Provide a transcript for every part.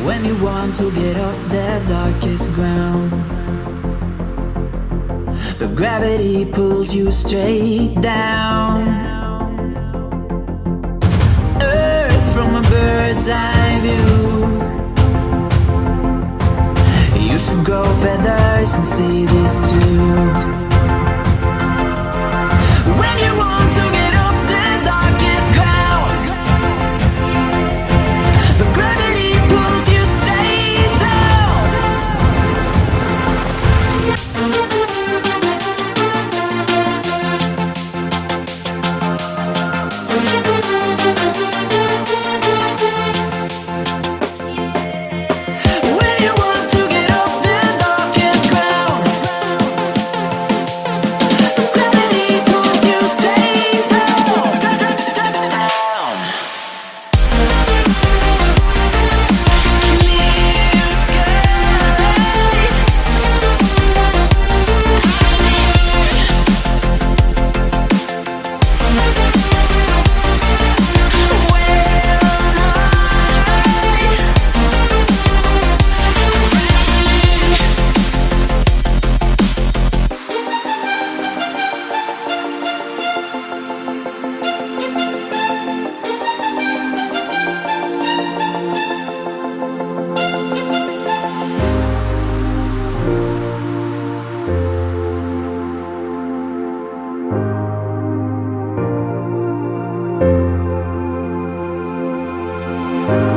When you want to get off the darkest ground, but gravity pulls you straight down. Earth from a bird's eye view. You should grow feathers and see this too. When you want to get off the darkest ground, but gravity pulls you straight down. When you want to get off the darkest ground, but gravity pulls you straight down. Clear sky.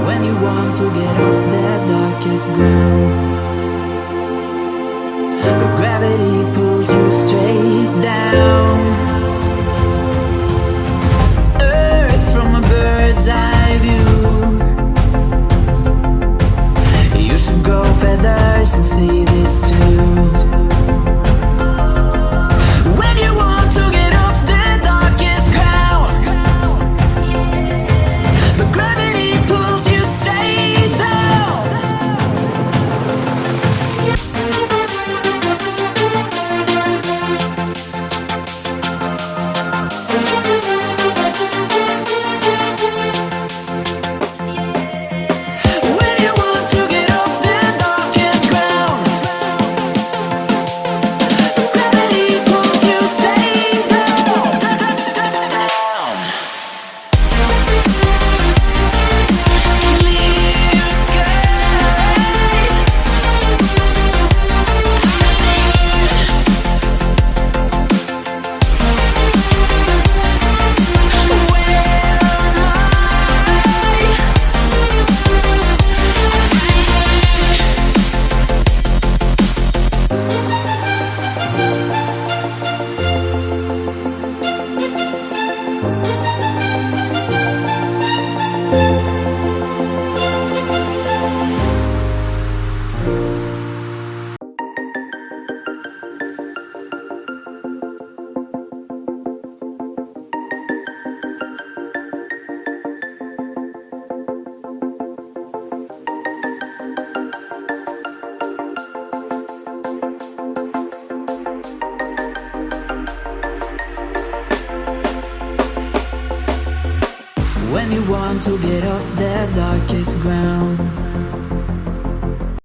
When you want to get off the darkest ground, but gravity pulls you straight down. Earth from a bird's eye view. You should grow feathers and see this too. When you want to get off the darkest ground, but gravity pulls you straight down. When you want to get off the darkest ground, but gravity pulls you straight down. Clear sky. When you want to get off the darkest ground,